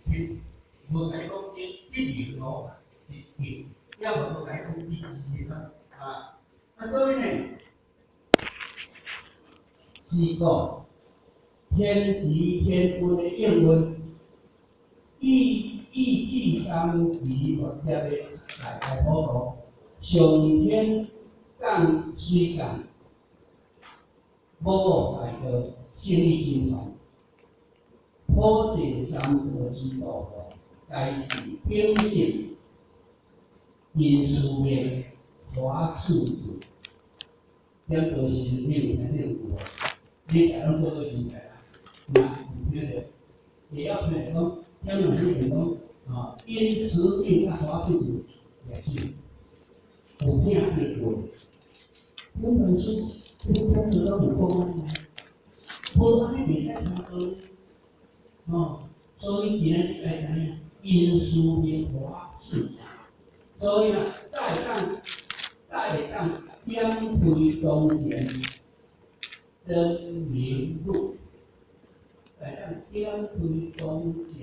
天，无解讲一流哦，一要么无解讲一时啊。所以呢，是讲天时天分的应运，意气相宜和贴的大普度，上天降水降，无大道胜利真传，普济三者之道，该是秉性因事命华处子。点就是你有听这个句话，你大拢做过真侪啦，那有听着，也要听着讲，点就是讲因时命甲华处子也是有听的过。根本是不听得到很多啊，无安尼袂使听过所以今仔日该知影因事命华处子，所以呢，再当点回当前真明路，来当点回当前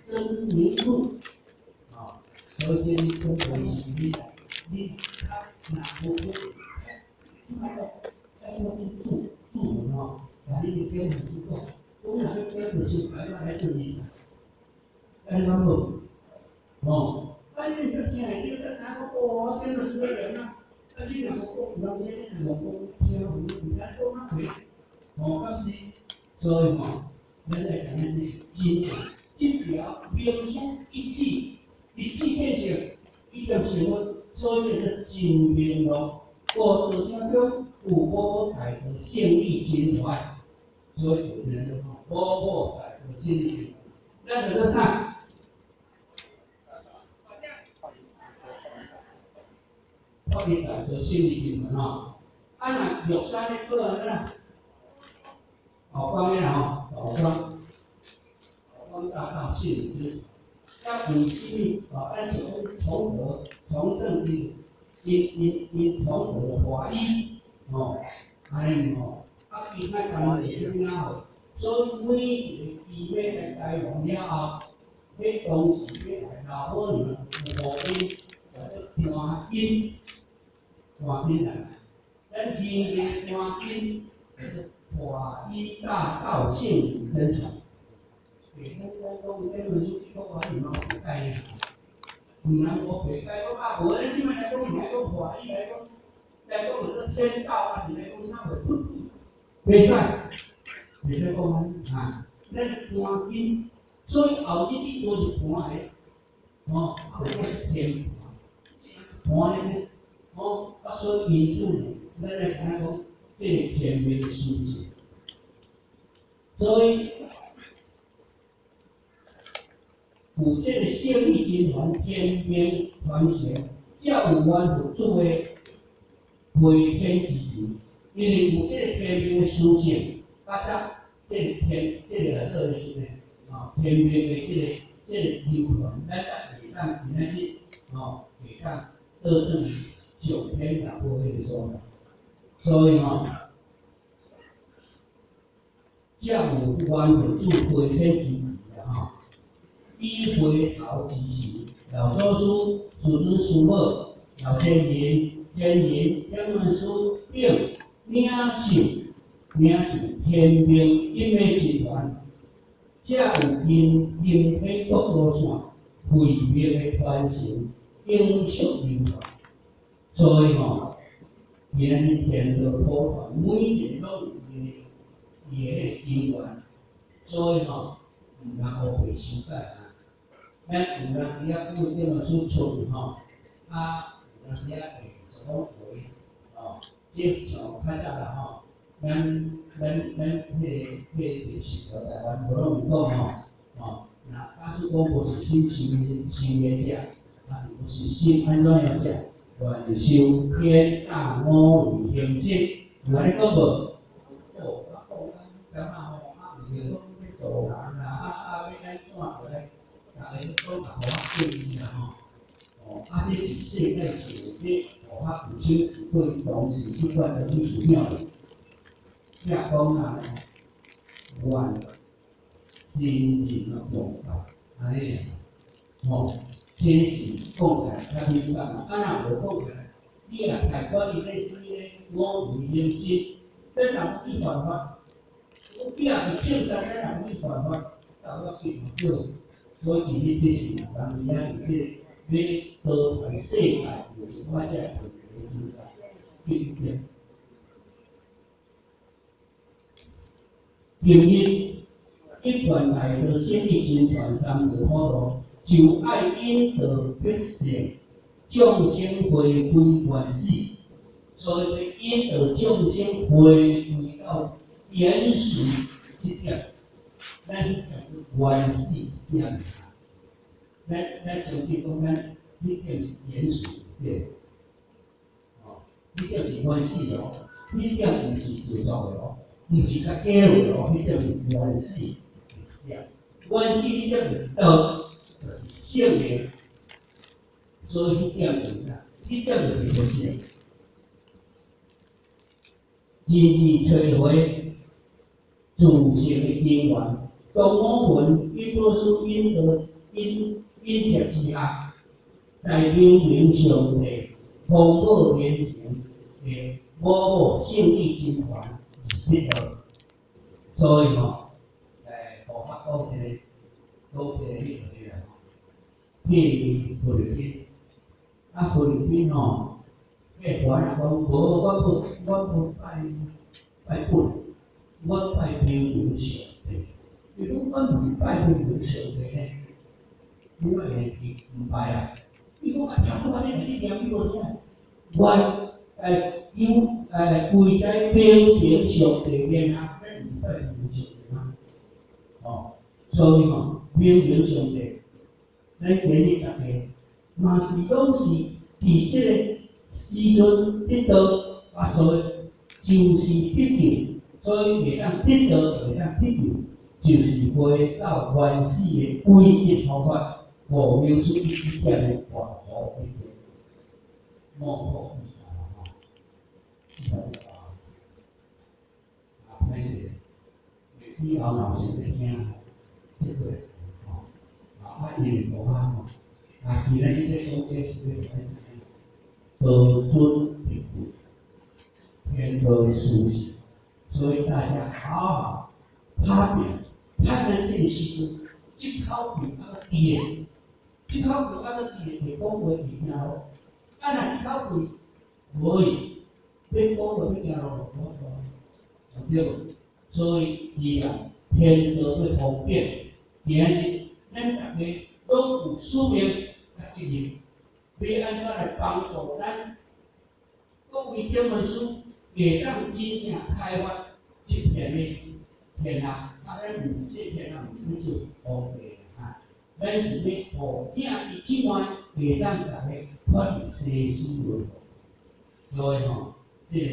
真明路可见跟关系你若无去，要注文但你点文字讲，我若要点文字，来做理财，安尼讲无？你就听来，你就知讲我点文字的人啊。是人讲，人说人讲，听唔知讲哪回，敢是？所以咱来知影是真正，这条名书一字变成一条生活，所以叫做真明路。道当中有无大道胜利真传，所以有人就讲无大道胜利真传。咱就做啥？发现大道胜利真传若玉山的个人啦，光的啦光大道胜利真传，要为什么咱从政因从何华医安尼其他单位是怎好？所以每一个医院来台湾了后，要当时要来老好人有护因或者观音来，咱天地观音叫做华医大道胜利真传。咱讲这本书这个华语嘛不改呀，唔能我袂改讲无咱即摆来讲唔来讲华医来讲个天道还是来讲啥物？袂使讲咱观音，所以后日你多是盘的后日是天盘的所以因此呢，咱来知影讲这个天命的事情，所以有这个胜利真传天命传承，才有缘分做的回天之权，因为有这个天命的事情，这个来做的是呢天命的这个流传，咱会当今仔日会当倒转上天若无迄个所在，所以才有缘分做回天之权以回头之时，老祖师、祖孙叔母、老天人、两本书并领受天命因缘真传，才有因灵体国土线慧命的传承，永续流传。所以今仔日天道普传，每一个拢有伊个因缘，所以毋通乌白修改咱有当时不一定出错有当时会讲回这像较早啦咱就是条台湾无拢有讲那假使讲无实心行业者，还是无实心安怎样者，愿受天大五味形式，有安尼讲无？咱讲袂讲要导人啦，要安怎个咧？大家都互我建议啦这是世界上这互我有清楚对当时一贯的历史庙宇，也讲愿真正的重大，安尼啊，吼，这是讲起来较明白嘛。啊，若无讲起来，你也太管伊咧啥物咧，我为人心，咱若要去犯法，我边仔去唱山，咱若要去犯法，到我去嘛叫，所以这是当时啊，即要保全世界，就是我这问题所在，对不对？今日一团来到胜利集团三十普渡，就爱引导百姓众生回归原始，所以要引导众生回归到原始这点，咱叫做原始点。咱相信讲，咱这点是原始点，哦，这点是原始的哦，这点不是造作的哦。毋是较假话哦，迄点是原始点，原始迄点是道，就是性命，所以迄点就是啥？迄点就是佛性。日日找回自性的根源，当我们因多数因接之下，在明明上帝丰富年前的某胜利集团。必要，所以吼，互法讲一个，迄个啦，譬如菲律宾，菲律宾吼，迄团人讲无，我拜本，我拜平等上帝。伊讲我毋是拜平等上帝呢，你话会去毋拜啦？伊讲听我你念你无听？我为在平等上帝面下，咱毋是拜平等上帝吗？哦，所以吼，平等上帝，咱建议大家，嘛是拢是伫即个时阵得到，所以就是得救，所以袂当得到，袂当得救，就是回到原始的唯一方法，无描述一点的大好一点，莫可比查吼。歹势，以后若是会听，即个吼，因为无法吼，今日伊咧讲这是要互咱知影，道尊并贵，天道殊胜，所以大家好好拍拼，拍咱这个时阵，即口气安尼低，即口气安尼低，会讲话会听咯。若即口气无去，要讲话要行路无法度。对，所以既然天道要方便，今日咱大家都有使命甲责任，要安怎来帮助咱各位点文书，会当真正开发一片的天下。咱毋是这天下，毋是做皇帝啊，咱是要互囝儿之外，会当大家发扬西施文化。所以吼，这个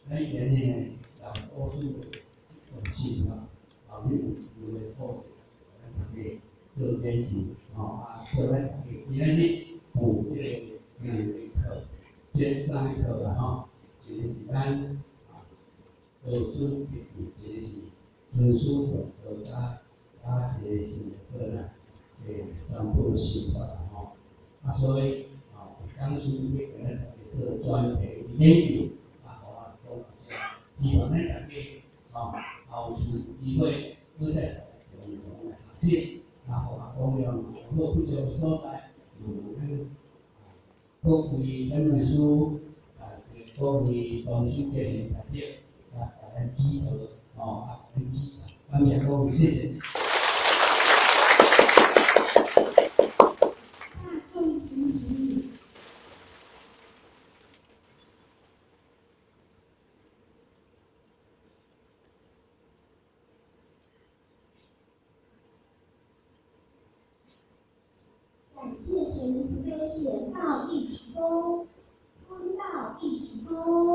咱今日让多数的人信啊，有诶好势，咱大家做研究做咱大家今仔日有这个课，这三课啦吼，一个是咱道尊并贵，一个是文殊课，一个是做咱三部心法啦吼，所以当初要给咱大家做专题研究，互咱讲希望咱大家后续有机会，搁再共同来学习，互讲了有好不足的所在，各位咱文书各位同修建议大家大家指导感谢各位，谢谢。大众请起立。感谢全慈悲，浅道一鞠躬，坤道一鞠躬。